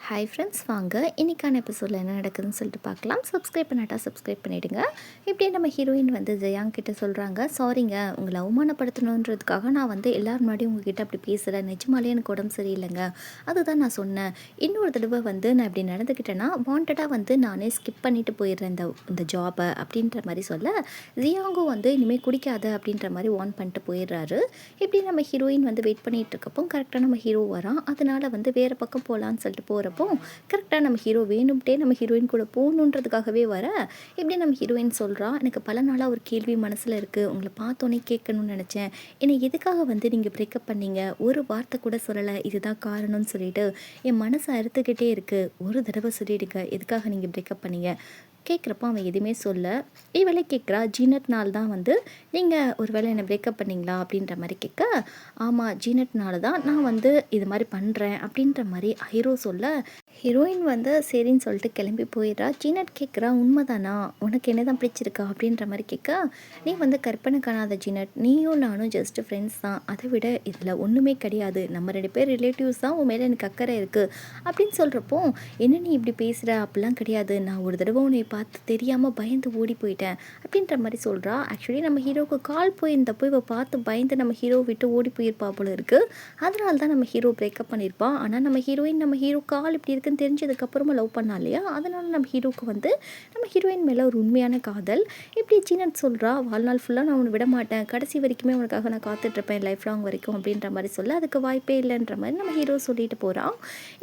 Hi friends, வாங்க இன்றைக்கான எபிசோடில் என்ன நடக்குதுன்னு சொல்லிட்டு பார்க்கலாம். சப்ஸ்கிரைப் பண்ணாட்டா சப்ஸ்கிரைப் பண்ணிவிடுங்க. இப்படியே நம்ம ஹீரோயின் ஜெயாங் கிட்ட சொல்கிறாங்க, சாரிங்க, உங்களை அவமானப்படுத்தணுன்றதுக்காக நான் எல்லாரும் முன்னாடியும் உங்ககிட்ட அப்படி பேசுகிறேன். நிஜமாலே எனக்கு உடம்பு சரியில்லைங்க, அதுதான் நான் சொன்னேன். இன்னொரு தடவை நான் இப்படி நடந்துக்கிட்டேன்னா வாண்டடாக நானே ஸ்கிப் பண்ணிவிட்டு போயிடுறேன் இந்த ஜாபை அப்படின்ற மாதிரி சொல்ல, ஜியாங்கும் இனிமேல் குடிக்காத அப்படின்ற மாதிரி வார்ன் பண்ணிட்டு போயிடுறாரு. இப்படி நம்ம ஹீரோயின் வெயிட் பண்ணிகிட்டு இருக்கப்போ கரெக்டாக நம்ம ஹீரோ வரான். அதனால் வேறு பக்கம் போகலான்னு சொல்லிட்டு போகிறப்போ கரெக்டாக நம்ம ஹீரோ வேணும்ட்டே நம்ம ஹீரோயின் கூட போகணுன்றதுக்காகவே வர, இப்படி நம்ம ஹீரோயின் சொல்கிறா, எனக்கு பல நாளாக ஒரு கேள்வி மனசில் இருக்குது, உங்களை பார்த்தோன்னே கேட்கணும்னு நினச்சேன். என்னை எதுக்காக நீங்கள் பிரேக்கப் பண்ணீங்க, ஒரு வார்த்தை கூட சொல்லலை, இதுதான் காரணம்னு சொல்லிட்டு என் மனசை அறுத்துக்கிட்டே இருக்குது, ஒரு தடவை சொல்லிடுங்க எதுக்காக நீங்கள் பிரேக்கப் பண்ணீங்க. கேட்குறப்போ அவன் எதுவுமே சொல்ல, இவளே கேட்குறா, ஜீனட்னால் தான் நீங்கள் ஒரு வேளை என்னை பிரேக்கப் பண்ணிங்களா அப்படின்ற மாதிரி கேட்க, ஆமாம் ஜீனட்னால தான் நான் இது மாதிரி பண்ணுறேன் அப்படின்ற மாதிரி ஹீரோ சொல்ல, ஹீரோயின் சரின்னு சொல்லிட்டு கிளம்பி போயிடுறா. ஜீனட் கேட்குறா, உண்மைதானா, உனக்கு என்ன தான் பிடிச்சிருக்கா அப்படின்ற மாதிரி கேட்க, நீ கற்பனை காணாத ஜீனட், நீயும் நானும் ஜஸ்ட் ஃப்ரெண்ட்ஸ் தான், அதை விட இதில் ஒன்றுமே கிடையாது, நம்ம 2 பேர் ரிலேட்டிவ்ஸ் தான், உன் மேலே எனக்கு அக்கறை இருக்குது அப்படின்னு சொல்கிறப்போ, என்ன நீ இப்படி பேசுகிற, அப்படிலாம் கிடையாது, நான் ஒரு தடவை உன்னை பார்த்து தெரியாமல் பயந்து ஓடி போயிட்டேன் அப்படின்ற மாதிரி சொல்கிறா. ஆக்சுவலி நம்ம ஹீரோவுக்கு கால் போயிருந்தப்போ இவ பார்த்து பயந்து நம்ம ஹீரோ விட்டு ஓடி போயிருப்பா போல இருக்குது. அதனால தான் நம்ம ஹீரோ பிரேக்கப் பண்ணியிருப்பான். ஆனால் நம்ம ஹீரோயின் நம்ம ஹீரோ கால் இப்படி இருக்குன்னு தெரிஞ்சதுக்கப்புறமா லவ் பண்ணா இல்லையா, அதனால் நம்ம ஹீரோவுக்கு நம்ம ஹீரோயின் மேலே ஒரு உண்மையான காதல். இப்படி ஜீனட் சொல்கிறா, வாழ்நாள் ஃபுல்லாக நான் உன்னை விட மாட்டேன், கடைசி வரைக்குமே உனக்காக நான் காத்துட்ருப்பேன், லைஃப் லாங் வரைக்கும் அப்படின்ற மாதிரி சொல்ல, அதுக்கு வாய்ப்பே இல்லைன்ற மாதிரி நம்ம ஹீரோ சொல்லிட்டு போகிறான்.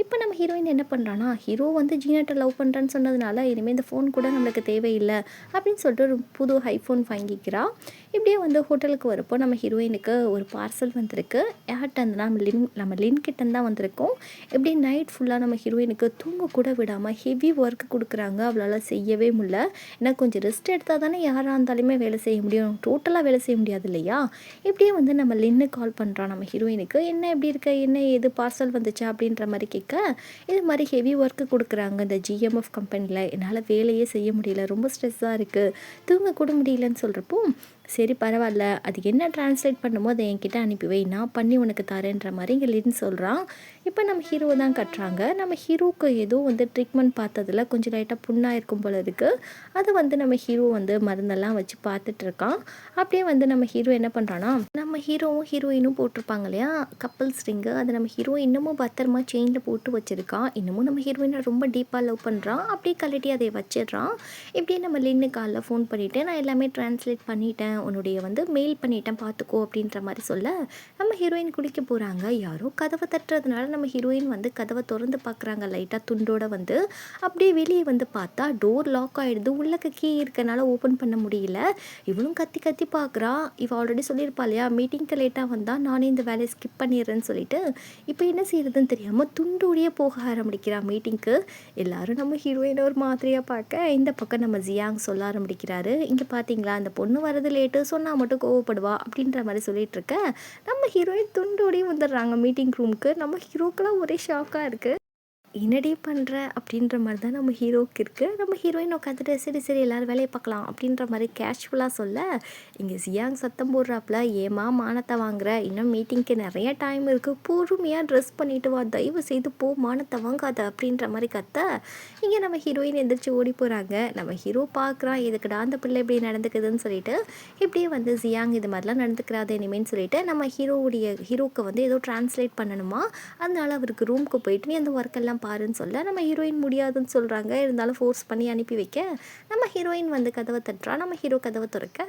இப்போ நம்ம ஹீரோயின் என்ன பண்ணுறான்னா, ஹீரோ ஜீனட்டை லவ் பண்ணுறேன்னு சொன்னதுனால இனிமேல் இந்த ஃபோன் கூட நம்மளுக்கு தேவையில்லை அப்படின்னு சொல்லிட்டு ஒரு புது ஐஃபோன் வாங்கிக்கிறா. இப்படியே ஹோட்டலுக்கு வரப்போ நம்ம ஹீரோயினுக்கு ஒரு பார்சல் வந்திருக்கு. யார்கிட்ட இருந்துன்னா நம்ம லின் கிட்டேருந்து தான் வந்திருக்கோம். இப்படி நைட் ஃபுல்லாக நம்ம ஹீரோயினுக்கு தூங்க கூட விடாமல் ஹெவி ஒர்க் கொடுக்குறாங்க. அவளால் செய்யவே முடியல. ஏன்னா கொஞ்சம் ரெஸ்ட் எடுத்தால் தானே யாராக இருந்தாலுமே வேலை செய்ய முடியும், டோட்டலாக வேலை செய்ய முடியாது இல்லையா. இப்படியே நம்ம லின்னு கால் பண்ணுறான் நம்ம ஹீரோயினுக்கு, என்ன எப்படி இருக்க, என்ன ஏது பார்சல் வந்துச்சா அப்படின்ற மாதிரி கேட்க, இது மாதிரி ஹெவி ஒர்க்கு கொடுக்குறாங்க இந்த GMF கம்பெனியில், என்னால் வேலையே செய்ய முடியல, ரொம்ப ஸ்ட்ரெஸ்ஸாக இருக்குது, தூங்க கூட முடியலன்னு சொல்கிறப்போ, சரி பரவாயில்ல, அது என்ன டிரான்ஸ்லேட் பண்ணுமோ அதை என்கிட்ட அனுப்பி வை, நான் பண்ணி உனக்கு தரேன்ற மாதிரி இங்கே லின்னு சொல்கிறான். இப்போ நம்ம ஹீரோ தான் கட்டுறாங்க. நம்ம ஹீரோவுக்கு ஏதோ ட்ரீட்மெண்ட் பார்த்ததில் கொஞ்சம் லைட்டாக புண்ணாக இருக்கும் போல இருக்குது. அது நம்ம ஹீரோ மருந்தெல்லாம் வச்சு பார்த்துட்டு இருக்கான். அப்படியே நம்ம ஹீரோ என்ன பண்ணுறான்னா, நம்ம ஹீரோவும் ஹீரோயினும் போட்டிருப்பாங்க இல்லையா கப்பல்ஸ் ரிங்கு, அதை நம்ம ஹீரோ இன்னமும் பத்திரமா செயினில் போட்டு வச்சுருக்கான். இன்னமும் நம்ம ஹீரோயினை ரொம்ப டீப்பாக லவ் பண்ணுறான். அப்படியே கழட்டி அதை வச்சிடுறான். இப்படியே நம்ம லின்னு காலில் ஃபோன் பண்ணிவிட்டு, நான் எல்லாமே டிரான்ஸ்லேட் பண்ணிட்டேன், உன்னுடைய மெயில் பண்ணிட்டேன் பார்த்துக்கோ அப்படின்ற மாதிரி சொல்ல, நம்ம ஹீரோயின் குளிக்க போகிறாங்க. யாரோ கதவை தட்டுறதுனால நம்ம ஹீரோயின் கதவை திறந்து பார்க்குறாங்க. லைட்டாக துண்டோட அப்படியே வெளியே பார்த்தா டோர் லாக் ஆகிடுது. உள்ளக்க கீ இருக்கனால ஓப்பன் பண்ண முடியல. இவனும் கத்தி கத்தி பார்க்குறா. இவ ஆல்ரெடி சொல்லியிருப்பா இல்லையா, மீட்டிங்க்கு லேட்டாக வந்தால் நானே இந்த வேலையை ஸ்கிப் பண்ணிடுறேன்னு சொல்லிட்டு, இப்போ என்ன செய்யறதுன்னு தெரியாமல் துண்டோடையே போக ஆரம்பிக்கிறா மீட்டிங்க்கு. எல்லாரும் நம்ம ஹீரோயினை ஒரு மாதிரியாக பார்க்க, இந்த பக்கம் நம்ம ஜியாங் சொல்ல ஆரம்பிக்கிறாரு, இங்கே பார்த்தீங்களா அந்த பொண்ணு வரது லேட்டு, சொன்னால் மட்டும் கோவப்படுவா அப்படின்ற மாதிரி சொல்லிட்டு இருக்க, நம்ம ஹீரோயின் துண்டோடையும் வந்துடுறாங்க மீட்டிங் ரூமுக்கு. நம்ம ஹீரோக்கெல்லாம் ஒரே ஷாக்காக இருக்குது. என்னடி பண்ணுற அப்படின்ற மாதிரி தான் நம்ம ஹீரோவுக்கு இருக்குது. நம்ம ஹீரோயின் உட்காந்துட்டு சரி சரி எல்லோரும் வேலையை பார்க்கலாம் அப்படின்ற மாதிரி கேஷுவலாக சொல்ல, இங்கே ஜியாங் சத்தம் போடுறாப்புல, ஏமா மானத்தை வாங்குற, இன்னும் மீட்டிங்க்கு நிறைய டைம் இருக்குது, பொறுமையாக ட்ரெஸ் பண்ணிட்டு வா, தயவு செய்து போ, மானத்தை வாங்காத அப்படின்ற மாதிரி கத்த, இங்கே நம்ம ஹீரோயின் எந்திரிச்சு ஓடி போகிறாங்க. நம்ம ஹீரோ பார்க்குறான், இதுக்குடா அந்த பிள்ளை இப்படி நடந்துக்குதுன்னு சொல்லிட்டு, இப்படியே ஜியாங் இது மாதிரிலாம் நடந்துக்கிறாது இனிமேன்னு சொல்லிட்டு, நம்ம ஹீரோவுக்கு ஏதோ டிரான்ஸ்லேட் பண்ணணுமா, அதனால அவருக்கு ரூமுக்கு போயிட்டு நீ அந்த ஒர்க்கெல்லாம் பாருன்னு சொல்ல, நம்ம ஹீரோயின் முடியாதுன்னு சொல்கிறாங்க. இருந்தாலும் ஃபோர்ஸ் பண்ணி அனுப்பி வைக்க, நம்ம ஹீரோயின் கதவை தட்டுறா. நம்ம ஹீரோ கதவை திறக்க,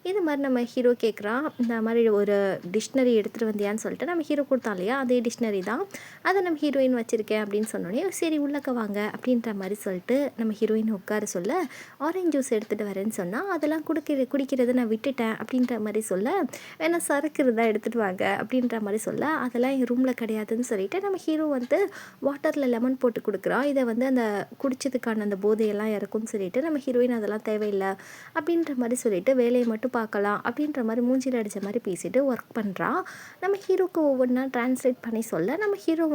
இது மாதிரி நம்ம ஹீரோ கேட்குறான், இந்த மாதிரி ஒரு டிக்ஷனரி எடுத்துகிட்டு வந்தியான்னு சொல்லிட்டு நம்ம ஹீரோ கொடுத்தா இல்லையா, அதே டிக்ஷனரி தான், அதை நம்ம ஹீரோயின் வச்சுருக்கேன் அப்படின்னு சொன்னோடனே, சரி உள்ளக்க வாங்க அப்படின்ற மாதிரி சொல்லிட்டு நம்ம ஹீரோயின் உட்கார சொல்ல, ஆரஞ்சு ஜூஸ் எடுத்துகிட்டு வரேன்னு சொன்னால், அதெல்லாம் குடிக்கிறது நான் விட்டுட்டேன் அப்படின்ற மாதிரி சொல்ல, வேணா சரக்கு இருந்தால் எடுத்துகிட்டு வாங்க அப்படின்ற மாதிரி சொல்ல, அதெல்லாம் என் ரூமில் கிடையாதுன்னு சொல்லிட்டு நம்ம ஹீரோ வாட்டரில் லெமன் போட்டு கொடுக்குறா. இதை அந்த குடிச்சதுக்கான அந்த போதையெல்லாம் இறக்கும்னு சொல்லிட்டு நம்ம ஹீரோயின் அதெல்லாம் தேவையில்லை அப்படின்ற மாதிரி சொல்லிட்டு வேலையை மட்டும் பார்க்கலாம் அப்படின்ற மாதிரி மூஞ்சில் அடித்த மாதிரி பேசிட்டு ஒர்க் பண்ணுறா. நம்ம ஹீரோக்கு ஒவ்வொன்றா டிரான்ஸ்லேட் பண்ணி சொல்ல, நம்ம ஹீரோ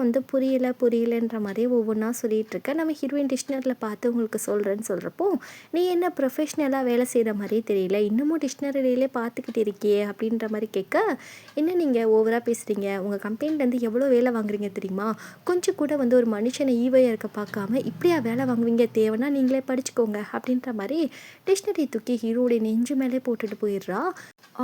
புரியலைன்ற மாதிரி ஒவ்வொன்றா சொல்லிகிட்டு இருக்க, நம்ம ஹீரோயின் டிக்ஷனரியில் பார்த்து உங்களுக்கு சொல்கிறேன்னு சொல்கிறப்போ, நீ என்ன ப்ரொஃபஷ்னலாக வேலை செய்கிற மாதிரியே தெரியல, இன்னமும் டிக்ஷனரியிலே பார்த்துக்கிட்டு இருக்கியே அப்படின்ற மாதிரி கேட்க, என்ன நீங்கள் ஓவராக பேசுகிறீங்க, உங்கள் கம்பெனிலேருந்து எவ்வளோ வேலை வாங்குறீங்க தெரியுமா, கொஞ்சம் கூட ஒரு மனுஷன் மனுஷனை ஈவையாக இருக்க பார்க்காம இப்படியா வேலை வாங்குவீங்க, தேவைன்னா நீங்களே படிச்சுக்கோங்க அப்படின்ற மாதிரி டிக்ஷனரி தூக்கி ஹீரோடைய நெஞ்சு மேலே போட்டுட்டு போயிடுறா.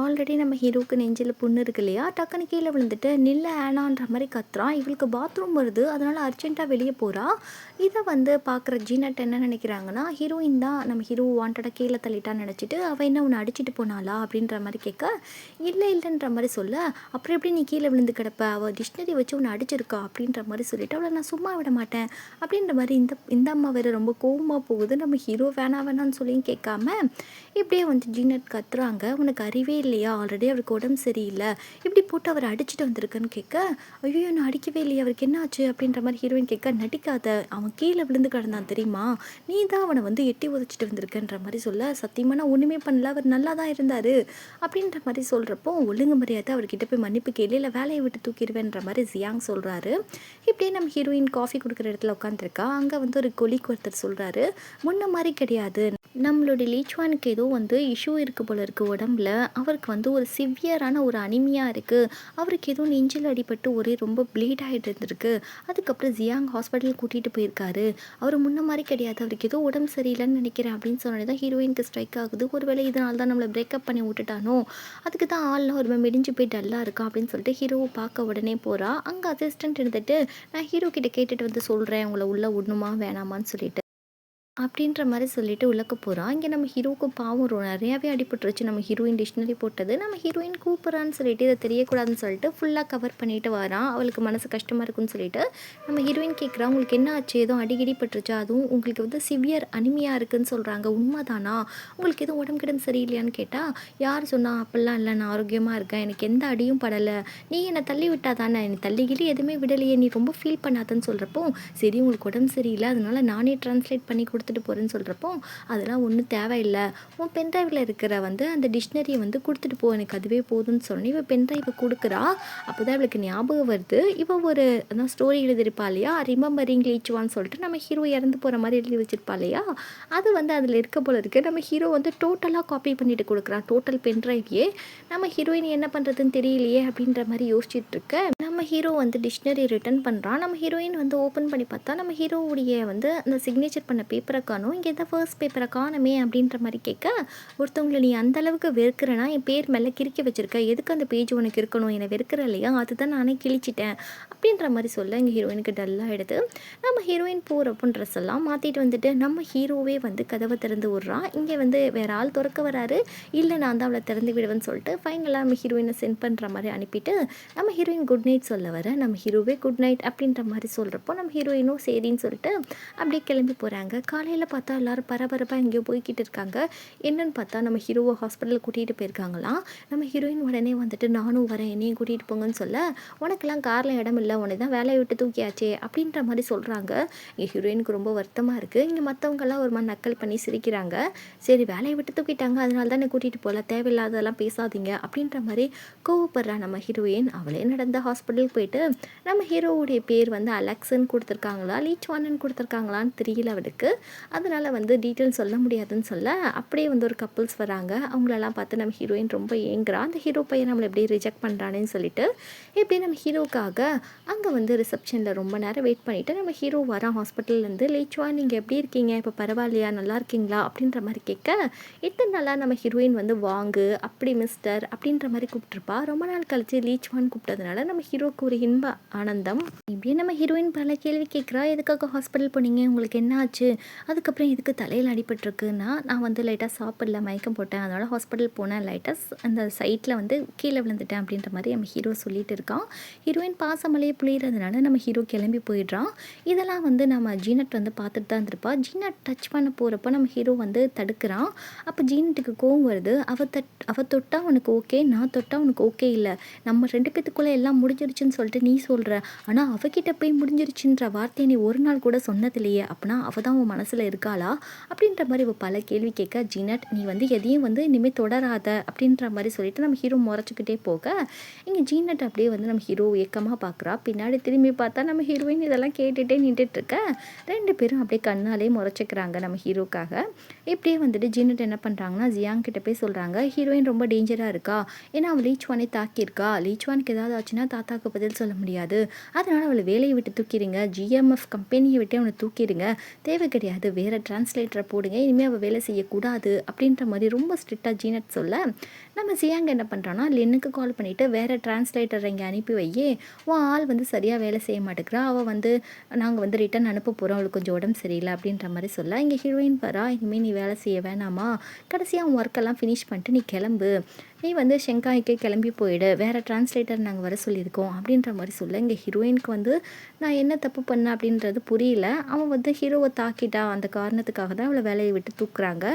ஆல்ரெடி நம்ம ஹீரோவுக்கு நெஞ்சில் புண்ணு இருக்கு இல்லையா, டக்குன்னு கீழே விழுந்துட்டு நில்ல ஆனான்ற மாதிரி கத்துறான். இவளுக்கு பாத்ரூம் வருது, அதனால் அர்ஜென்ட்டாக வெளியே போகிறா. இதை வந்து பார்க்குற ஜீனட் என்ன நினைக்கிறாங்கன்னா, ஹீரோயின் தான் நம்ம ஹீரோ வாண்டடாக கீழே தள்ளிட்டான்னு நினச்சிட்டு அவள் என்ன உன்னை அடிச்சிட்டு போனாளா அப்படின்ற மாதிரி கேட்க, இல்லைன்ற மாதிரி சொல்ல, அப்புறம் எப்படி நீ கீழே விழுந்து கிடப்ப, அவள் டிக்ஷனரி வச்சு உன்னை அடிச்சிருக்கா அப்படின்ற மாதிரி சொல்லிட்டு அவளை நான் சும்மா விட மாட்டேன் அப்படின்ற மாதிரி இந்த அம்மா வேறு ரொம்ப கோவமாக போகுது. நம்ம ஹீரோ வேணான்னு சொல்லியும் கேட்காம இப்படியே வந்து ஜீனட் கத்துறாங்க. உனக்கு அறிவே இல்லையா, ஆல்ரெடி அவருக்கு உடம்பு சரியில்லை, இப்படி போட்டு அவர் அடிச்சுட்டு வந்திருக்குன்னு கேட்க, ஐயோ நான் அடிக்கவே இல்லையா, அவருக்கு என்ன ஆச்சு அப்படின்ற மாதிரி ஹீரோயின் கேட்க, நடிக்காத, அவன் கீழே விழுந்து கிடந்தான் தெரியுமா, நீ தான் அவனை வந்து எட்டி உதச்சிட்டு வந்திருக்கன்ற மாதிரி சொல்ல, சத்தியமாக நான் ஒன்றுமே பண்ணல, அவர் நல்லா தான் இருந்தார் அப்படின்ற மாதிரி சொல்கிறப்போ, ஒழுங்கு மரியாதை அவர்கிட்ட போய் மன்னிப்பு கேள்வி, இல்லை வேலையை விட்டு தூக்கிடுவேன்ற மாதிரி ஜியாங் சொல்கிறாரு. இப்படியே நம்ம ஹீரோயின் காஃபி கொடுக்குற இடத்துல உட்காந்துருக்கா. அங்கே வந்து ஒரு கொலிக்கு ஒருத்தர் சொல்கிறாரு, முன்ன மாதிரி கிடையாது, நம்மளுடைய லீச்வானுக்கு ஏதோ வந்து இஷ்யூ இருக்குது போல இருக்குது உடம்புல, அவருக்கு வந்து ஒரு சிவியரான ஒரு அனிமியாக இருக்குது, அவருக்கு ஏதோ நெஞ்சில் அடிபட்டு ஒரே ரொம்ப ப்ளீட் ஆகிட்டு இருந்திருக்கு, அதுக்கப்புறம் ஜியாங் ஹாஸ்பிட்டல் கூட்டிகிட்டு போயிருக்காரு, அவர் முன்ன மாதிரி கிடையாது, அவருக்கு ஏதோ உடம்பு சரியில்லைன்னு நினைக்கிறேன் அப்படின்னு சொன்னது தான் ஹீரோயினுக்கு ஸ்ட்ரைக் ஆகுது. ஒருவேளை இதனால தான் நம்மளை பிரேக்கப் பண்ணி விட்டுட்டானோ, அதுக்கு தான் ஆள்லாம் ஒரு மெடிஞ்சு போய் டல்லாக இருக்கா அப்படின்னு சொல்லிட்டு ஹீரோவை பார்க்க உடனே போகிறா. அங்கே அசிஸ்டன்ட் இருந்துட்டு, நான் ஹீரோ கிட்ட கேட்டுட்டு வந்து சொல்கிறேன் உங்களை உள்ளே விடணுமா வேணாமான்னு சொல்லிட்டு அப்படின்ற மாதிரி சொல்லிட்டு உள்ளக்க போகிறான். இங்கே நம்ம ஹீரோவுக்கு பாவம் நிறையாவே அடிபட்டுருச்சு. நம்ம ஹீரோயின் டிக்ஷனரி போட்டது, நம்ம ஹீரோயின் கூப்பிட்றான்னு சொல்லிட்டு இதை தெரியக்கூடாதுன்னு சொல்லிட்டு ஃபுல்லாக கவர் பண்ணிட்டு வரான். அவளுக்கு மனசு கஷ்டமாக இருக்குன்னு சொல்லிட்டு நம்ம ஹீரோயின் கேட்குறா, உங்களுக்கு என்ன ஆச்சு, எதுவும் அடிக்கடி பட்டுருச்சா, அதுவும் உங்களுக்கு வந்து சிவியர் அனிமியாக இருக்குதுன்னு சொல்கிறாங்க, உண்மைதானா, உங்களுக்கு எதுவும் உடம்பு கிடம்பு சரியில்லையான்னு கேட்டால், யார் சொன்னா, அப்படிலாம் இல்லை, நான் ஆரோக்கியமாக இருக்கேன், எனக்கு எந்த அடியும் படலை, நீ என்னை தள்ளி விட்டா தானே, நீ தள்ளிக்கிளி எதுவுமே விடலையே, நீ ரொம்ப ஃபீல் பண்ணாதன்னு சொல்கிறப்போ, சரி உங்களுக்கு உடம்பு சரியில்லை அதனால் நானே ட்ரான்ஸ்லேட் பண்ணி கொடுத்துட்டு போகிறேன்னு சொல்கிறப்போ, அதெல்லாம் ஒன்றும் தேவையில்லை, உன் பென்ட்ரைவில் இருக்கிற வந்து அந்த டிக்ஷனரியை வந்து கொடுத்துட்டு போ, எனக்கு அதுவே போதும்னு சொன்னேன். இவள் பென்ட்ரைவை கொடுக்குறா. அப்போ தான் இவளுக்கு ஞாபகம் வருது, இவள் ஒரு அதான் ஸ்டோரி எழுதியிருப்பா இல்லையா, ரிமெம்பரிங் லீச்வான்னு சொல்லிட்டு நம்ம ஹீரோ இறந்து போகிற மாதிரி எழுதி வச்சிருப்பா இல்லையா, அது வந்து அதில் இருக்க போல இருக்குது. நம்ம ஹீரோ வந்து டோட்டலாக காப்பி பண்ணிட்டு கொடுக்குறான், டோட்டல் பென்ட்ரைவையே. நம்ம ஹீரோயின் என்ன பண்ணுறதுன்னு தெரியலையே அப்படின்ற மாதிரி யோசிச்சுட்டு இருக்க, நம்ம ஹீரோ வந்து டிக்ஷனரி ரிட்டர்ன் பண்ணுறான். நம்ம ஹீரோயின் வந்து ஓப்பன் பண்ணி பார்த்தா நம்ம ஹீரோவுடைய வந்து அந்த சிக்னேச்சர் பண்ண பேப்பரை காணும். இங்கே எந்த ஃபர்ஸ்ட் பேப்பரை காணுமே அப்படின்ற மாதிரி கேட்க, ஒருத்தவங்களை நீ அந்தளவுக்கு வெறுக்கிறனா என் பேர் மேலே கிறுக்கி வச்சுருக்க, எதுக்கு அந்த பேஜ் உனக்கு இருக்கணும், என்னை வெறுக்கிற இல்லையா, அதுதான் நானே கிழிச்சிட்டேன் அப்படின்ற மாதிரி சொல்ல இங்கே ஹீரோயினுக்கு டல்லாக எடுத்து நம்ம ஹீரோயின் போகிறப்போ ட்ரெஸ் எல்லாம் மாற்றிட்டு வந்துட்டு நம்ம ஹீரோவே வந்து கதவை திறந்து விட்றான். இங்கே வந்து வேறு ஆள் திறக்க வராரு, இல்லை நான் தான் அவளை திறந்து விடுவேன்னு சொல்லிட்டு ஃபைனலாக நம்ம ஹீரோயினை சென்ட் பண்ணுற மாதிரி அனுப்பிட்டு நம்ம ஹீரோயின் குட் நைட் சொல்ல வர, நம்ம ஹீரோவே குட் நைட் அப்படின்ற மாதிரி சொல்கிறப்போ நம்ம ஹீரோயினும் சரின்னு சொல்லிட்டு அப்படியே கிளம்பி போகிறாங்க. காலையில் பார்த்தா எல்லோரும் பரபரப்பாக எங்கேயோ போய்கிட்டு இருக்காங்க. என்னன்னு பார்த்தா நம்ம ஹீரோவை ஹாஸ்பிட்டலுக்கு கூட்டிகிட்டு போயிருக்காங்களாம். நம்ம ஹீரோயின் உடனே வந்துட்டு நானும் வரேன் என்னையும் கூட்டிகிட்டு போங்கன்னு சொல்ல, உனக்கெல்லாம் காரில் இடம் இல்லை, உனக்கு தான் வேலையை விட்டு தூக்கியாச்சே அப்படின்ற மாதிரி சொல்கிறாங்க. இங்கே ஹீரோயினுக்கு ரொம்ப வருத்தமாக இருக்குது. இங்கே மற்றவங்கெல்லாம் ஒரு மாதிரி நக்கல் பண்ணி சிரிக்கிறாங்க. சரி வேலையை விட்டு தூக்கிட்டாங்க அதனால தான் கூட்டிகிட்டு போகல, தேவையில்லாததெல்லாம் பேசாதீங்க அப்படின்ற மாதிரி கோவப்படுறா நம்ம ஹீரோயின். அவளே நடந்த ஹாஸ்பிட்டலுக்கு போயிட்டு நம்ம ஹீரோவுடைய பேர் வந்து அலெக்ஸ்ன்னு கொடுத்துருக்காங்களா லீச்வான்னு கொடுத்துருக்காங்களான்னு தெரியல அவளுக்கு, அதனால் வந்து டீட்டெயில் சொல்ல முடியாதுன்னு சொல்ல, அப்படியே வந்து ஒரு கப்புள்ஸ் வராங்க. அவங்களெல்லாம் பார்த்து நம்ம ஹீரோயின் ரொம்ப ஏங்குறா, அந்த ஹீரோ பையன் நம்மளை எப்படி ரிஜெக்ட் பண்ணுறானேன்னு சொல்லிட்டு இப்படி நம்ம ஹீரோக்காக அங்கே வந்து ரிசப்ஷனில் ரொம்ப நேரம் வெயிட் பண்ணிவிட்டு நம்ம ஹீரோ வரான் ஹாஸ்பிட்டல்லேருந்து. லீச்வான் நீங்கள் எப்படி இருக்கீங்க, இப்போ பரவாயில்லையா, நல்லா இருக்கீங்களா அப்படின்ற மாதிரி கேட்க, இத்தனை நாளாக நம்ம ஹீரோயின் வந்து வாங்கு அப்படி மிஸ்டர் அப்படின்ற மாதிரி கூப்பிட்ருப்பா. ரொம்ப நாள் கழிச்சு லீச்வான் கூப்பிட்டதுனால நம்ம ஹீரோக்கு ஒரு இன்ப ஆனந்தம். இப்படியே நம்ம ஹீரோயின் பல கேள்வி கேட்குறா, எதுக்காக ஹாஸ்பிட்டல் போனீங்க, உங்களுக்கு என்ன ஆச்சு, அதுக்கப்புறம் எதுக்கு தலையில் அடிபட்டிருக்குன்னா, நான் வந்து லைட்டாக சாப்பிடல மயக்கம் போட்டேன் அதனால் ஹாஸ்பிட்டல் போனேன், லைட்டாக அந்த சைட்டில் வந்து கீழே விழுந்துட்டேன் அப்படின்ற மாதிரி நம்ம ஹீரோ சொல்லிட்டு இருக்கான். ஹீரோயின் பாசமலையே புளியறதுனால நம்ம ஹீரோ கிளம்பி போயிடுறான். இதெல்லாம் வந்து நம்ம ஜீனட் வந்து பார்த்துட்டு தான் இருந்திருப்பா. ஜீனட் டச் பண்ண போகிறப்போ நம்ம ஹீரோ வந்து தடுக்கிறான். அப்போ ஜீனட்டுக்கு கோவம் வருது. அவ தொட்டா உனக்கு ஓகே, நான் தொட்டா உனக்கு ஓகே இல்லை, நம்ம 2 பேத்துக்குள்ளே எல்லாம் முடிஞ்சிருச்சுன்னு சொல்லிட்டு நீ சொல்கிற, ஆனால் அவகிட்ட போய் முடிஞ்சிருச்சுன்ற வார்த்தையை நீ ஒரு நாள் கூட சொன்னதில்லையே, அப்படின்னா அவள் தான் உன் மனசில் இருக்காளா அப்படின்ற மாதிரி இவள் பல கேள்வி கேட்க, ஜீனட் நீ வந்து எதையும் வந்து இனிமேல் தொடராத அப்படின்ற மாதிரி சொல்லிட்டு நம்ம ஹீரோ முறைச்சிக்கிட்டே போக, இங்கே ஜீனட் அப்படியே வந்து நம்ம ஹீரோ ஏக்கமாக பார்க்குறா. பின்னாடி திரும்பி பார்த்தா நம்ம ஹீரோயின் இதெல்லாம் கேட்டுகிட்டே நின்றுட்டுருக்க. 2 பேரும் அப்படியே கண்ணாலே முறைச்சிக்கிறாங்க நம்ம ஹீரோக்காக. இப்படியே வந்துட்டு ஜீனட் என்ன பண்ணுறாங்கன்னா ஜியாங் கிட்ட போய் சொல்கிறாங்க, ஹீரோயின் ரொம்ப டேஞ்சராக இருக்கா, ஏன்னா அவள் லீச்வானே தாக்கியிருக்கா, லீச்வானுக்கு ஏதாவது ஆச்சுன்னா தாத்தா ஷியாவுக்கு பதில் சொல்ல முடியாது. அதனால் அவளை வேலையை விட்டு தூக்கிடுங்க, ஜிஎம்எஃப் கம்பெனியை விட்டு அவனை தூக்கிடுங்க, தேவை கிடையாது, வேறு டிரான்ஸ்லேட்டரை போடுங்க, இனிமேல் அவள் வேலை செய்யக்கூடாது அப்படின்ற மாதிரி ரொம்ப ஸ்ட்ரிக்டாக ஜீனட் சொல்ல, நம்ம ஜியாங் என்ன பண்ணுறான்னா லின்னுக்கு கால் பண்ணிவிட்டு வேறு டிரான்ஸ்லேட்டர் இங்கே அனுப்பி வையே, உன் ஆள் வந்து சரியாக வேலை செய்ய மாட்டேங்கிறா, அவள் வந்து நாங்கள் வந்து ரிட்டன் அனுப்ப போகிறோம், அவளுக்கு கொஞ்சம் உடம்பு சரியில்லை அப்படின்ற மாதிரி சொல்ல, இங்கே ஹீரோயின் வரா, இனிமேல் நீ வேலை செய்ய வேணாமா, கடைசியாக உன் ஒர்க்கெல்லாம் ஃபினிஷ் பண்ணிட்டு நீ கிளம்பு, நீ வந்து ஷெங்காய்க்கே கிளம்பி போயிடு, வேறு டிரான்ஸ்லேட்டர் நாங்கள் வர சொல்லியிருக்கோம் அப்படின்ற மாதிரி சொல்ல, இங்கே ஹீரோயினுக்கு வந்து நான் என்ன தப்பு பண்ணேன் அப்படின்றது புரியல, அவன் வந்து ஹீரோவை தாக்கிட்டா, அந்த காரணத்துக்காக தான் அவளை வேலையை விட்டு தூக்குறாங்க,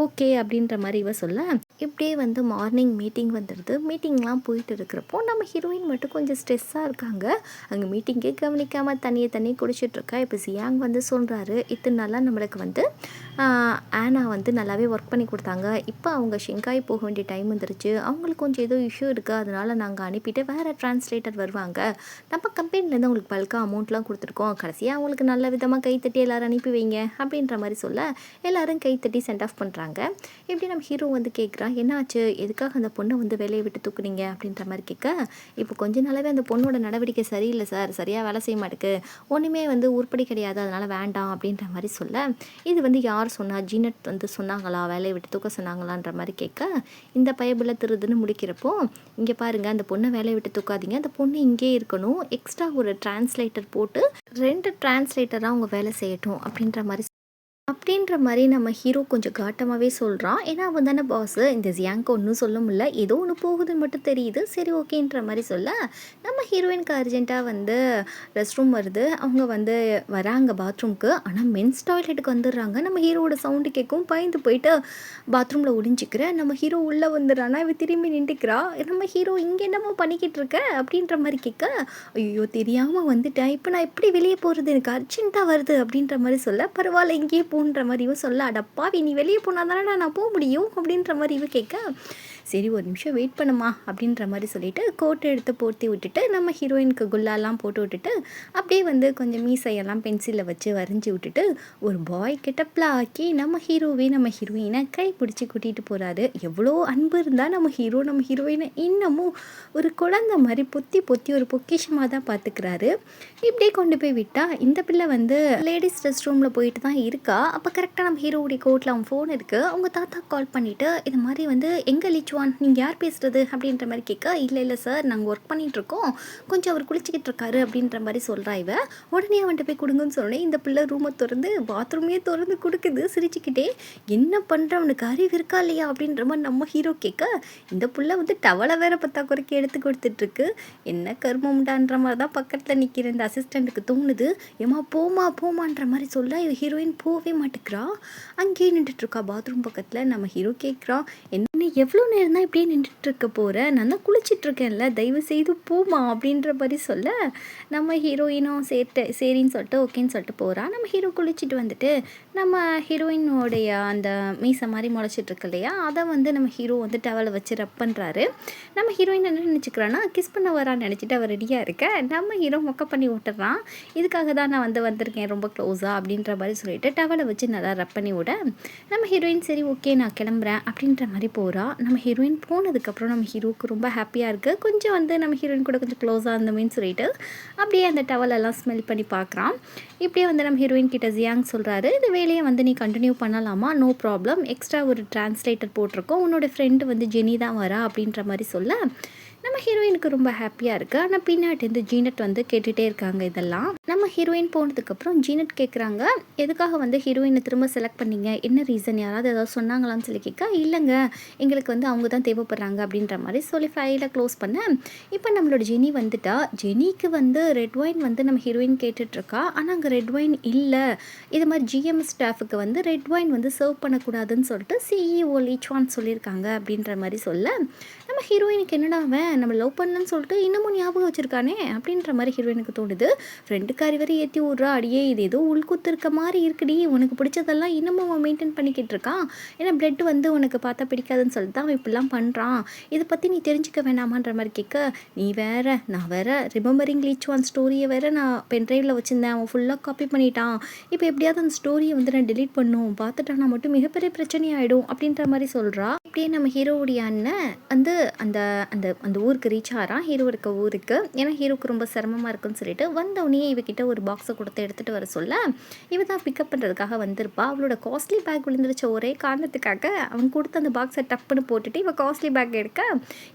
ஓகே அப்படின்ற மாதிரி இவ சொல்ல, இப்படியே வந்து மார்னிங் மீட்டிங் வந்துடுது. மீட்டிங்லாம் போயிட்டு இருக்கிறப்போ நம்ம ஹீரோயின் மட்டும் கொஞ்சம் ஸ்ட்ரெஸ்ஸாக இருக்காங்க. அங்கே மீட்டிங்கே கவனிக்காமல் தண்ணி குடிச்சிட்ருக்கா. இப்போ ஜியாங் வந்து சொல்கிறாரு, இத்தனை நாளாக நம்மளுக்கு வந்து ஆனா வந்து நல்லாவே ஒர்க் பண்ணி கொடுத்தாங்க, இப்போ அவங்க ஷெங்காய் போக வேண்டிய டைம் வந்துருச்சு, அவங்களுக்கு கொஞ்சம் ஏதோ இஷ்யூ இருக்குது, அதனால் நாங்கள் அனுப்பிட்டு வேறு டிரான்ஸ்லேட்டர் வருவாங்க, நம்ம கம்பெனிலேருந்து அவங்களுக்கு பல்காக அமௌண்ட்லாம் கொடுத்துருக்கோம், கடைசியாக அவங்களுக்கு நல்ல விதமாக கைத்தட்டி எல்லோரும் அனுப்பி வைங்க அப்படின்ற மாதிரி சொல்ல, எல்லோரும் கைத்தட்டி சென்ட் ஆஃப் பண்ணுறாங்க. இப்படி நம்ம ஹீரோ வந்து கேட்குறான், என்னாச்சு, எதுக்காக அந்த பொண்ணை வந்து வேலையை விட்டு தூக்குனீங்க அப்படின்ற மாதிரி கேட்க, இப்போ கொஞ்ச நாளாவே அந்த பொண்ணோட நடவடிக்கை சரியில்லை சார், சரியாக வேலை செய்ய மாட்டேக்கு, ஒன்றுமே வந்து உருப்படி கிடையாது, அதனால் வேண்டாம் அப்படின்ற மாதிரி சொல்ல, இது வந்து யார் சொன்னா, ஜீனட் வந்து சொன்னாங்களா, வேலையை விட்டு தூக்க சொன்னாங்களான்ற மாதிரி கேட்க, இந்த பயபுல திருதுன்னு முடிக்கிறப்போ, இங்கே பாருங்கள், அந்த பொண்ணை வேலையை விட்டு தூக்காதீங்க, அந்த பொண்ணு இங்கே இருக்கணும், எக்ஸ்ட்ரா ஒரு டிரான்ஸ்லேட்டர் போட்டு 2 டிரான்ஸ்லேட்டராக அவங்க வேலை செய்யட்டும் அப்படின்ற மாதிரி நம்ம ஹீரோ கொஞ்சம் காட்டமாகவே சொல்கிறான். ஏன்னா அவன் தானே பாஸு, இந்த ஜியாங்க்கு ஒன்றும் சொல்ல முடியல, ஏதோ ஒன்று போகுதுன்னு மட்டும் தெரியுது, சரி ஓகேன்ற மாதிரி சொல்ல, நம்ம ஹீரோயினுக்கு அர்ஜென்ட்டாக வந்து ரெஸ்ட் ரூம் வருது, அவங்க வந்து வராங்க பாத்ரூம்க்கு, ஆனால் மென்ஸ் டாய்லெட்டுக்கு வந்துடுறாங்க. நம்ம ஹீரோவோட சவுண்டு கேட்கும், பயந்து போயிட்டு பாத்ரூமில் ஒளிஞ்சிக்கிற நம்ம ஹீரோ உள்ளே வந்துடுறானா, இவ திரும்பி நின்றுக்கிறா, நம்ம ஹீரோ இங்கே என்னமோ பண்ணிக்கிட்டு இருக்க அப்படின்ற மாதிரி கேட்க, ஐயோ தெரியாமல் வந்துட்டேன், இப்போ நான் எப்படி வெளியே போகிறது, எனக்கு அர்ஜென்ட்டாக வருது அப்படின்ற மாதிரி சொல்ல, பரவாயில்ல இங்கேயே போன்ற மாதிரி இவ சொல்ல, அடப்பாவி நீ வெளியே போனால் தானே நான் போக முடியும் அப்படின்ற மாதிரி இவ கேட்க, சரி ஒரு நிமிஷம் வெயிட் பண்ணுமா அப்படின்ற மாதிரி சொல்லிவிட்டு கோட்டை எடுத்து போர்த்தி விட்டுட்டு நம்ம ஹீரோயினுக்கு குல்லாலாம் போட்டு விட்டுட்டு அப்படியே வந்து கொஞ்சம் மீசையெல்லாம் பென்சிலில் வச்சு வரைஞ்சி விட்டுட்டு ஒரு பாய் கெட்டப்பில் ஆக்கி நம்ம ஹீரோயினை கை பிடிச்சி கூட்டிகிட்டு போகிறாரு. எவ்வளோ அன்பு இருந்தால் நம்ம ஹீரோயினை இன்னமும் ஒரு குழந்தை மாதிரி பொத்தி ஒரு பொக்கிஷமாக தான் பார்த்துக்கிறாரு. இப்படியே கொண்டு போய் விட்டால் இந்த பிள்ளை வந்து லேடிஸ் ரெஸ்ட் ரூமில் போயிட்டு தான் இருக்கா. அப்போ கரெக்டாக நம்ம ஹீரோவுடைய கோட்டில் அவன் ஃபோன் இருக்குது. அவங்க தாத்தா கால் பண்ணிவிட்டு இது மாதிரி வந்து எங்கே லிச்சுவான், நீங்கள் யார் பேசுகிறது அப்படின்ற மாதிரி கேட்க, இல்லை சார் நாங்கள் ஒர்க் பண்ணிகிட்ருக்கோம், கொஞ்சம் அவர் குளிச்சிக்கிட்டு இருக்காரு அப்படின்ற மாதிரி சொல்கிறா. இவ உடனே அவன்கிட்ட போய் கொடுங்கன்னு சொன்னேன். இந்த பிள்ளை ரூமை திறந்து பாத்ரூமே திறந்து கொடுக்குது சிரிச்சுக்கிட்டே. என்ன பண்ணுற, அவனுக்கு அறிவு இருக்கா இல்லையா அப்படின்ற மாதிரி நம்ம ஹீரோ கேட்க, இந்த பிள்ளை வந்து டவலை வேற பத்தாக்குறைக்கு எடுத்து கொடுத்துட்ருக்கு. என்ன கர்மம்டான்ற மாதிரி தான் பக்கத்தில் நிற்கிற இந்த அசிஸ்டண்ட்டுக்கு தோணுது. ஏமா போமான்ற மாதிரி சொல்ல, இவ ஹீரோயின் போவே மாட்டேங்கிறா. அங்கேயே நின்றுட்டுருக்கா பாத்ரூம் பக்கத்தில். நம்ம ஹீரோ கேட்குறான், என்ன எவ்வளோ நேரம் தான் இப்படியே நின்றுட்டுருக்க போகிற, நான் தான் குளிச்சிட்ருக்கேன்ல, தயவு செய்து போமா அப்படின்ற மாதிரி சொல்ல, நம்ம ஹீரோயினும் சரின்னு சொல்லிட்டு ஓகேன்னு சொல்லிட்டு போகிறா. நம்ம ஹீரோ குளிச்சுட்டு வந்துட்டு நம்ம ஹீரோயினோடைய அந்த மீசை மாதிரி முளைச்சிட்ருக்கு இல்லையா, அதை வந்து நம்ம ஹீரோ வந்து டவலை வச்சு ரப் பண்ணுறாரு. நம்ம ஹீரோயின் என்ன நினச்சிக்கிறான்னா கிஸ் பண்ண வரான்னு நினச்சிட்டு அவள் ரெடியாக இருக்க, நம்ம ஹீரோ மொக்க பண்ணி விட்டுறான். இதுக்காக தான் நான் வந்திருக்கேன் ரொம்ப க்ளோஸாக அப்படின்ற மாதிரி சொல்லிட்டு டவலை வச்சு நல்லா ரப் பண்ணி விட, நம்ம ஹீரோயின் சரி ஓகே நான் கிளம்புறேன் அப்படின்ற மாதிரி போகிறா. நம்ம ஹீரோயின் போனதுக்கப்புறம் நம்ம ஹீரோவுக்கு ரொம்ப ஹாப்பியாக இருக்குது. கொஞ்சம் வந்து நம்ம ஹீரோயின் கூட கொஞ்சம் க்ளோஸாக இருந்தோமேன்னு சொல்லிட்டு அப்படியே அந்த டவலெல்லாம் ஸ்மெல் பண்ணி பார்க்குறான். இப்படியே வந்து நம்ம ஹீரோயின் கிட்ட ஜியாங் சொல்கிறாரு, இந்த வேலையை வந்து நீ கண்டினியூ பண்ணலாமா, நோ ப்ராப்ளம், எக்ஸ்ட்ரா ஒரு டிரான்ஸ்லேட்டர் போட்டிருக்கோம், உன்னோட ஃப்ரெண்டு வந்து ஜெனி தான் வரா அப்படின்ற மாதிரி சொல்ல, நம்ம ஹீரோயினுக்கு ரொம்ப ஹாப்பியாக இருக்குது. ஆனால் பின்னாடி ஜீனட் வந்து கேட்டுகிட்டே இருக்காங்க. இதெல்லாம் நம்ம ஹீரோயின் போனதுக்கப்புறம் ஜீனட் கேட்குறாங்க, எதுக்காக வந்து ஹீரோயினை திரும்ப செலக்ட் பண்ணிங்க, என்ன ரீசன், யாராவது ஏதாவது சொன்னாங்களான்னு சொல்லி கேட்க, இல்லைங்க எங்களுக்கு வந்து அவங்க தான் தேவைப்படுறாங்க அப்படின்ற மாதிரி சொல்லி ஃபைலை க்ளோஸ் பண்ண, இப்போ நம்மளோட ஜெனி வந்துட்டா. ஜெனிக்கு வந்து ரெட் ஒயின் வந்து நம்ம ஹீரோயின் கேட்டுட்ருக்கா. ஆனால் அங்கே ரெட் ஒயின் இல்லை, இது மாதிரி ஜிஎம் ஸ்டாஃபுக்கு வந்து ரெட் ஒயின் வந்து சர்வ் பண்ணக்கூடாதுன்னு சொல்லிட்டு சிஇஓ லிச்சுவான் சொல்லியிருக்காங்க அப்படின்ற மாதிரி சொல்ல, நம்ம ஹீரோயினுக்கு என்னடா அவன் நம்ம லவ் பண்ணலன்னு சொல்லிட்டு இன்னமும் ஞாபகம் வச்சுருக்கானே அப்படின்ற மாதிரி ஹீரோயினுக்கு தோணுது. ஃப்ரெண்டுக்காரி வரை ஏற்றி விட்றா, அடியே இது ஏதோ உள்குத்து இருக்க மாதிரி இருக்குடி, உனக்கு பிடிச்சதெல்லாம் இன்னமும் அவன் மெயின்டைன் பண்ணிக்கிட்டு இருக்கான், ஏன்னா பிளட் வந்து உனக்கு பார்த்தா பிடிக்காதுன்னு சொல்லிட்டு அவன் இப்படிலாம் பண்ணுறான், இதை பற்றி நீ தெரிஞ்சுக்க வேணாமான்ற மாதிரி கேட்க, நீ வேற நான் வேற ரிமெம்பரிங் லிச்சுவான் ஸ்டோரியை வேற நான் பென்ட்ரைவில் வச்சுருந்தேன், அவன் ஃபுல்லாக காப்பி பண்ணிட்டான், இப்போ எப்படியாவது அந்த ஸ்டோரியை வந்து நான் டெலீட் பண்ணும், பார்த்துட்டானா மட்டும் மிகப்பெரிய பிரச்சனையாயிடும் அப்படின்ற மாதிரி சொல்கிறா. இப்படியே நம்ம ஹீரோவுடைய அண்ணன் வந்து அந்த அந்த அந்த ஊருக்கு ரீச் ஆகிறான், ஹீரோ இருக்க ஊருக்கு. ஏன்னா ஹீரோவுக்கு ரொம்ப சிரமமாக இருக்குன்னு சொல்லிட்டு வந்தவொடனே இவகிட்ட ஒரு பாக்ஸை கொடுத்து எடுத்துகிட்டு வர சொல்ல, இவ தான் பிக்கப் பண்ணுறதுக்காக வந்திருப்பா. அவளோட காஸ்ட்லி பேக் விழுந்துருச்ச ஒரே காரணத்துக்காக அவன் கொடுத்த அந்த பாக்ஸை டப்புன்னு போட்டுட்டு இவன் காஸ்ட்லி பேக் எடுக்க,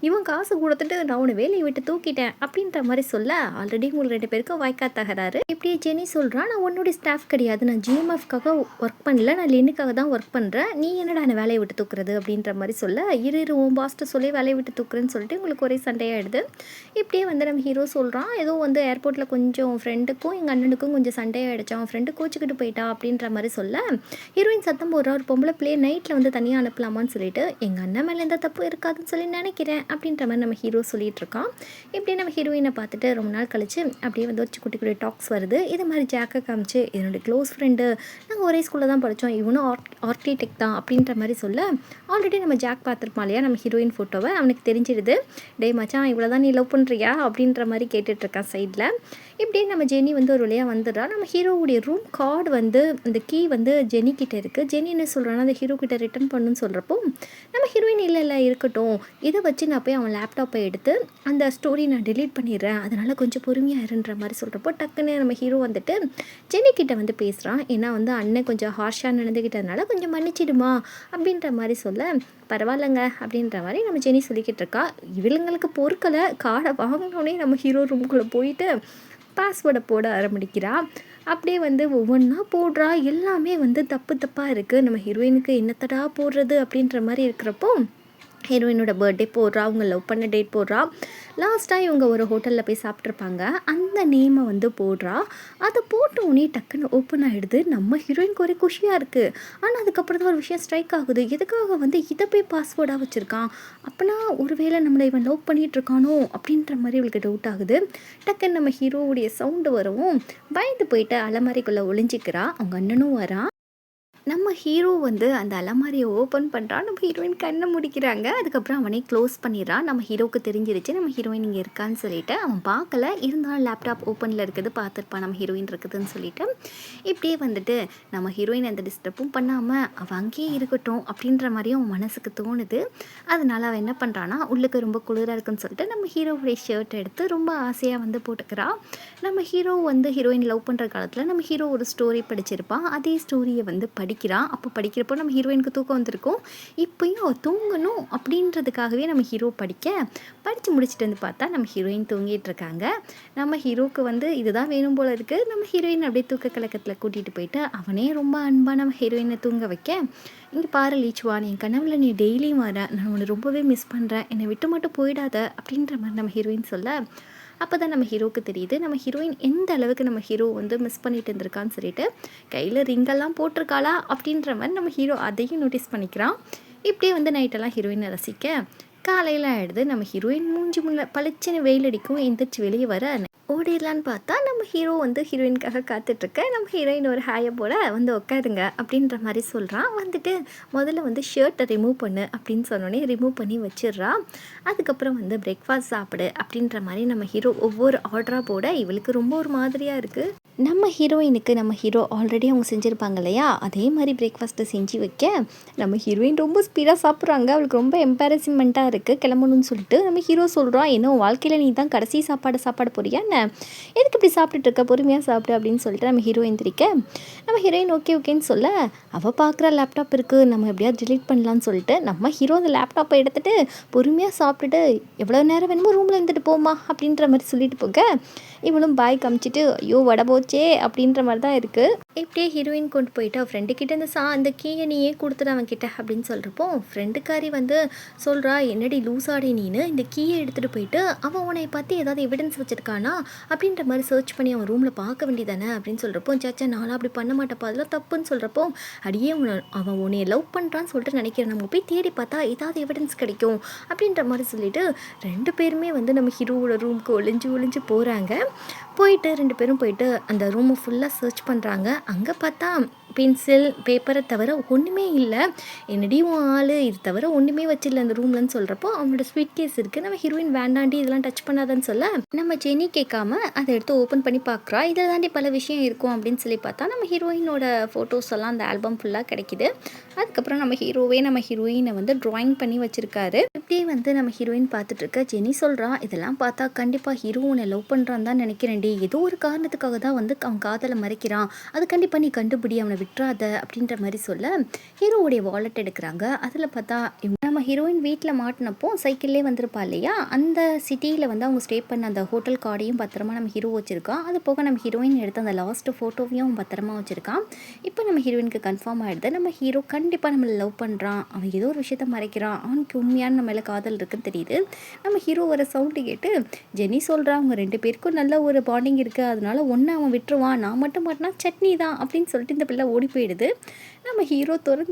இவன் காசு கொடுத்துட்டு நான் உன்னை வேலையை விட்டு தூக்கிட்டேன் அப்படின்ற மாதிரி சொல்ல, ஆல்ரெடி உங்களுக்கு 2 பேருக்கும் வாய்க்கா தகராறு. இப்படியே ஜெனி சொல்கிறான், நான் உன்னுடைய ஸ்டாஃப் கிடையாது, நான் ஜிஎம்எஃப்காக ஒர்க் பண்ணல, நான் லென்னுக்காக தான் ஒர்க் பண்ணுறேன், நீ என்னடா என்னை வேலையை விட்டு தூக்குறது அப்படின்ற மாதிரி சொல்ல, இரு உன் பாஸ்ட்டு சொல்லி வேலையை விட்டு தூக்குறேன்னு சொல்லிட்டு உங்களுக்கு ஒரே சண்டையாகிடுது. இப்படியே வந்து நம்ம ஹீரோ சொல்கிறான், ஏதோ வந்து ஏர்போர்ட்டில் கொஞ்சம் ஃப்ரெண்டுக்கும் எங்கள் அண்ணனுக்கும் கொஞ்சம் சண்டையாகிடுச்சு, அவன் ஃப்ரெண்டு கோச்சிக்கிட்டு போயிட்டா அப்படின்ற மாதிரி சொல்ல, ஹீரோயின் சத்தம் போடுறா, ஒரு பொம்பளை பிள்ளையை நைட்டில் வந்து தனியாக அனுப்பலாமான்னு சொல்லிட்டு, எங்கள் அண்ணன் மேலே எந்த தப்பு இருக்காதுன்னு சொல்லி நினைக்கிறேன் அப்படின்ற மாதிரி நம்ம ஹீரோ சொல்லிட்டு இருக்கான். இப்படியே நம்ம ஹீரோயினை பார்த்துட்டு ரொம்ப நாள் கழிச்சு அப்படியே வந்து ஒரு குட்டி குட்டி டாக்ஸ் வருது. இது மாதிரி ஜாக்கை காமிச்சு, என்னுடைய க்ளோஸ் ஃப்ரெண்டு, நாங்கள் ஒரே ஸ்கூலில் தான் படித்தோம், இவனும் ஆர்கிடெக்ட் தான் அப்படின்ற மாதிரி சொல்ல, ஆல்ரெடி நம்ம ஜாக் பார்த்துருப்பான் இல்லையா நம்ம ஹீரோயின் ஃபோட்டோவை, அவனுக்கு தெரிஞ்சிடுது. டே மச்சான் இவ்வளோ தான் நீ லவ் பண்ணுறியா அப்படின்ற மாதிரி கேட்டுட்ருக்கான் சைடில். இப்படியே நம்ம ஜெனி வந்து ஒரு வழியாக வந்துடுறா. நம்ம ஹீரோவுடைய ரூம் கார்டு வந்து அந்த கீ வந்து ஜெனி கிட்டே இருக்குது. ஜெனி என்ன சொல்கிறான்னா அந்த ஹீரோ கிட்டே ரிட்டர்ன் பண்ணுன்னு சொல்கிறப்போ, நம்ம ஹீரோயின் இல்லை இருக்கட்டும், இதை வச்சு நான் போய் அவன் லேப்டாப்பை எடுத்து அந்த ஸ்டோரி நான் டெலீட் பண்ணிடுறேன், அதனால் கொஞ்சம் பொறுமையாக இருன்ற மாதிரி சொல்கிறப்போ, டக்குன்னு நம்ம ஹீரோ வந்துட்டு ஜெனி கிட்டே வந்து பேசுகிறான். ஏன்னா வந்து அண்ணன் கொஞ்சம் ஹார்ஷாக நடந்துக்கிட்டதுனால கொஞ்சம் மன்னிச்சிடுமா அப்படின்ற மாதிரி சொல்ல, பரவாயில்லைங்க அப்படின்ற மாதிரி நம்ம ஜெனி சொல்லிக்கிட்டு இருக்கா. இவளுங்களுக்கு பொறுக்கலை, கார்டை வாங்கினோடனே நம்ம ஹீரோ ரூமுக்குள்ளே போயிட்டு பாஸ்வேர்டை போட ஆரம்பிக்கிறா. அப்படியே வந்து ஒவ்வொன்றா போடுறா, எல்லாமே வந்து தப்பாக இருக்குது. நம்ம ஹீரோயினுக்கு என்னத்தடா போடுறது அப்படின்ற மாதிரி இருக்கிறப்போ, ஹீரோயினோட பர்த்டே போடுறா, அவங்க லவ் பண்ண டேட் போடுறா. லாஸ்ட்டாக இவங்க ஒரு ஹோட்டலில் போய் சாப்பிட்ருப்பாங்க, அந்த நேமை வந்து போடுறா. அதை போட்ட உடனே டக்குன்னு ஓப்பன் ஆகிடுது. நம்ம ஹீரோயினுக்கு ஒரே குஷியாக இருக்குது. ஆனால் அதுக்கப்புறம் தான் ஒரு விஷயம் ஸ்ட்ரைக் ஆகுது, எதுக்காக வந்து இதை போய் பாஸ்வேர்டாக வச்சுருக்கான், அப்போனா ஒருவேளை நம்மளை இவன் லவ் பண்ணிகிட்ருக்கானோ அப்படின்ற மாதிரி இவளுக்கு டவுட் ஆகுது. டக்குன்னு நம்ம ஹீரோவுடைய சவுண்டு வரவும் பயந்து போயிட்டு அலமாரிக்குள்ளே ஒளிஞ்சிக்கிறா. அவங்க அண்ணனும் வரான். நம்ம ஹீரோ வந்து அந்த அலமாரியை ஓப்பன் பண்ணுறான், நம்ம ஹீரோயின் கண்ணை முடிக்கிறாங்க. அதுக்கப்புறம் அவனே க்ளோஸ் பண்ணிடுறான். நம்ம ஹீரோவுக்கு தெரிஞ்சிருச்சு நம்ம ஹீரோயின் இங்கே இருக்கான்னு சொல்லிட்டு. அவன் பார்க்கல, இருந்தாலும் லேப்டாப் ஓப்பனில் இருக்குது, பார்த்துருப்பான் நம்ம ஹீரோயின் இருக்குதுன்னு சொல்லிட்டு. இப்படியே வந்துட்டு நம்ம ஹீரோயின் எந்த டிஸ்டர்பும் பண்ணாமல் அவன் அங்கேயே இருக்கட்டும் அப்படின்ற மாதிரியும் அவன் மனசுக்கு தோணுது. அதனால் அவன் என்ன பண்ணுறான்னா, உள்ளுக்கு ரொம்ப குளிராக இருக்குன்னு சொல்லிட்டு நம்ம ஹீரோவுடைய ஷர்ட் எடுத்து ரொம்ப ஆசையாக வந்து போட்டுக்கிறான். நம்ம ஹீரோ வந்து ஹீரோயின் லவ் பண்ணுற காலத்தில் நம்ம ஹீரோ ஒரு ஸ்டோரி படிச்சிருப்பான். அதே ஸ்டோரியை வந்து படிக்கிறான். அப்போ படிக்கிறப்போ நம்ம ஹீரோயினுக்கு தூக்கம் வந்திருக்கும். இப்போயும் தூங்கணும் அப்படின்றதுக்காகவே நம்ம ஹீரோ படித்து முடிச்சுட்டு வந்து பார்த்தா நம்ம ஹீரோயின் தூங்கிட்டு இருக்காங்க. நம்ம ஹீரோவுக்கு வந்து இதுதான் வேணும் போல இருக்குது. நம்ம ஹீரோயின் அப்படியே தூக்க கலக்கத்தில் கூட்டிகிட்டு போயிட்டு அவனே ரொம்ப அன்பாக நம்ம ஹீரோயினை தூங்க வைக்க, இங்கே பாரு லீச்சுவான், என் கனவுல நீ டெய்லியும் வர, நான் உன்னை ரொம்பவே மிஸ் பண்ணுறேன், என்னை விட்டு மட்டும் போயிடாத அப்படின்ற மாதிரி நம்ம ஹீரோயின் சொல்ல, அப்போ தான் நம்ம ஹீரோவுக்கு தெரியுது நம்ம ஹீரோயின் எந்த அளவுக்கு நம்ம ஹீரோ வந்து மிஸ் பண்ணிட்டு இருந்திருக்கான்னு சொல்லிட்டு. கையில் ரிங்கெல்லாம் போட்டிருக்காளா அப்படின்ற மாதிரி நம்ம ஹீரோ அதையும் நோட்டீஸ் பண்ணிக்கிறான். இப்படியே வந்து நைட்டெல்லாம் ஹீரோயினை ரசிக்க காலையில் ஆகிடுது. நம்ம ஹீரோயின் மூஞ்சி முன்ன பளிச்சுன்னு வெயில் அடிக்கும், எந்திரிச்சு வெளியே வர ஓடிடலான்னு பார்த்தா நம்ம ஹீரோ வந்து ஹீரோயினுக்காக காத்துட்ருக்க. நம்ம ஹீரோயின் ஒரு ஹாயை போட வந்து உட்காருங்க அப்படின்ற மாதிரி சொல்கிறான். வந்துட்டு முதல்ல வந்து ஷர்ட்டை ரிமூவ் பண்ணு அப்படின்னு சொன்னோடனே ரிமூவ் பண்ணி வச்சிடுறா. அதுக்கப்புறம் வந்து பிரேக்ஃபாஸ்ட் சாப்பிடு அப்படின்ற மாதிரி நம்ம ஹீரோ ஒவ்வொரு ஆர்டராக போட இவளுக்கு ரொம்ப ஒரு மாதிரியாக இருக்குது. நம்ம ஹீரோயினுக்கு நம்ம ஹீரோ ஆல்ரெடி அவங்க செஞ்சுருப்பாங்க இல்லையா, அதே மாதிரி பிரேக்ஃபாஸ்ட்டை செஞ்சு வைக்க நம்ம ஹீரோயின் ரொம்ப ஸ்பீடாக சாப்பிட்றாங்க. அவளுக்கு ரொம்ப எம்பாரஸ்மெண்ட்டாக இருக்குது கிளம்பணும்னு சொல்லிட்டு. நம்ம ஹீரோ சொல்கிறான், என்ன வாழ்க்கையில் நீ தான் கடைசி சாப்பாடு போறியா என்ன, எதுக்கு இப்படி சாப்பிட்டுட்டு இருக்க, பொறுமையாக சாப்பிடு அப்படின்னு சொல்லிட்டு நம்ம ஹீரோயின் திரிக்க, நம்ம ஹீரோயின் ஓகேன்னு சொல்ல, அவள் பார்க்குற லேப்டாப் இருக்குது, நம்ம எப்படியாவது டிலீட் பண்ணலான்னு சொல்லிட்டு நம்ம ஹீரோ அந்த லேப்டாப்பை எடுத்துகிட்டு பொறுமையாக சாப்பிட்டுட்டு எவ்வளோ நேரம் வேணுமோ ரூமில் இருந்துட்டு போமா அப்படின்ற மாதிரி சொல்லிட்டு போக, இவளும் பாய் காமிச்சிட்டு ஐயோ வட போச்சே அப்படின்ற மாதிரி தான் இருக்குது. இப்படியே ஹீரோயின் கொண்டு போயிட்டு அவள் ஃப்ரெண்டுக்கிட்ட அந்த கீயை நீயே கொடுத்துட்டு அவன்கிட்ட அப்படின்னு சொல்கிறப்போ, ஃப்ரெண்டுக்காரி வந்து சொல்கிறா, என்னடி லூசாடி நீனு, இந்த கீயை எடுத்துகிட்டு போயிட்டு அவன் உன்னை பற்றி ஏதாவது எவிடன்ஸ் வச்சுருக்கானா அப்படின்ற மாதிரி சர்ச் பண்ணி அவன் ரூமில் பார்க்க வேண்டியதானே அப்படின்னு சொல்கிறப்போ, சாச்சா நானும் அப்படி பண்ண மாட்டேப்பா, அதெல்லாம் தப்புன்னு சொல்கிறப்போ, அடியே அவன் உன்னை லவ் பண்ணுறான்னு சொல்லிட்டு நினைக்கிறேன், நம்ம போய் தேடி பார்த்தா ஏதாவது எவிடன்ஸ் கிடைக்கும் அப்படின்ற மாதிரி சொல்லிட்டு 2 பேருமே வந்து நம்ம ஹீரோவோட ரூமுக்கு ஒளிஞ்சு போகிறாங்க. போயிட்டு 2 பேரும் போயிட்டு அந்த ரூமை ஃபுல்லாக சர்ச் பண்ணுறாங்க. அங்கே பார்த்தா பென்சில், பேப்பரை தவிர ஒன்றுமே இல்லை. என்னடி உன் ஆள் இது தவிர ஒன்றுமே வச்சிடல அந்த ரூம்லன்னு சொல்கிறப்போ அவனோட ஸ்வீட் கேஸ் இருக்குது. நம்ம ஹீரோயின் வேண்டாண்டி இதெல்லாம் டச் பண்ணாதான்னு சொல்ல நம்ம ஜெனி கேட்காம அதை எடுத்து ஓப்பன் பண்ணி பார்க்குறா. இதில் தாண்டி பல விஷயம் இருக்கும் அப்படின்னு சொல்லி பார்த்தா நம்ம ஹீரோயினோட ஃபோட்டோஸ் எல்லாம் அந்த ஆல்பம் ஃபுல்லாக கிடைக்கிது. அதுக்கப்புறம் நம்ம ஹீரோயினை வந்து ட்ராயிங் பண்ணி வச்சுருக்காரு. இப்படியே வந்து நம்ம ஹீரோயின் பார்த்துட்டு இருக்க ஜெனி சொல்கிறா, இதெல்லாம் பார்த்தா கண்டிப்பாக ஹீரோ உன்னை லவ் பண்ணுறான்னு தான் நினைக்கிறேன்டி. ஏதோ ஒரு காரணத்துக்காக தான் வந்து அவன் காதலை மறைக்கிறான். அது கண்டிப்பாக நீ கண்டுபிடி, அவனை விட்டுறாத அப்படின்ற மாதிரி சொல்ல ஹீரோவுடைய வாலெட் எடுக்கிறாங்க. அதில் பார்த்தா நம்ம ஹீரோயின் வீட்டில் மாட்டினப்போ சைக்கிள்லேயே வந்திருப்பா இல்லையா, அந்த சிட்டியில் வந்து அவங்க ஸ்டே பண்ண அந்த ஹோட்டல் கார்டையும் பத்திரமா நம்ம ஹீரோ வச்சுருக்கான். அது போக நம்ம ஹீரோயின் எடுத்த அந்த லாஸ்ட் ஃபோட்டோவையும் அவன் பத்திரமா வச்சுருக்கான். இப்போ நம்ம ஹீரோயினுக்கு கன்ஃபார்ம் ஆகிடுது, நம்ம ஹீரோ கண்டிப்பாக நம்மளை லவ் பண்ணுறான், அவன் ஏதோ ஒரு விஷயத்த மறைக்கிறான், அவனுக்கு உண்மையான நம்ம மேலே காதல் இருக்குன்னு தெரியுது. நம்ம ஹீரோ வர சவுண்டு கேட்டு ஜெனி சொல்கிறா, அவங்க 2 பேருக்கும் நல்ல ஒரு பாண்டிங் இருக்குது, அதனால ஒன்று அவன் விட்டுருவான், நான் மட்டும் மாட்டினா சட்னி தான் அப்படின்னு சொல்லிட்டு இந்த பிள்ளை ஓடி போயிடுது. நம்ம ஹீரோ டோரை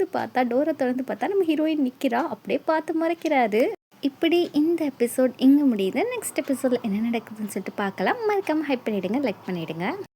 திறந்து பார்த்தா நம்ம ஹீரோயின் நிற்கிறா. அப்படியே பார்த்து மறைக்கிறாரு. இப்படி இந்த எபிசோட் இங்கே முடியுது. நெக்ஸ்ட் எபிசோடில் என்ன நடக்குதுன்னு சொல்லிட்டு பார்க்கலாம். மறக்காமல் ஹைப் பண்ணிவிடுங்க, லைக் பண்ணிவிடுங்க.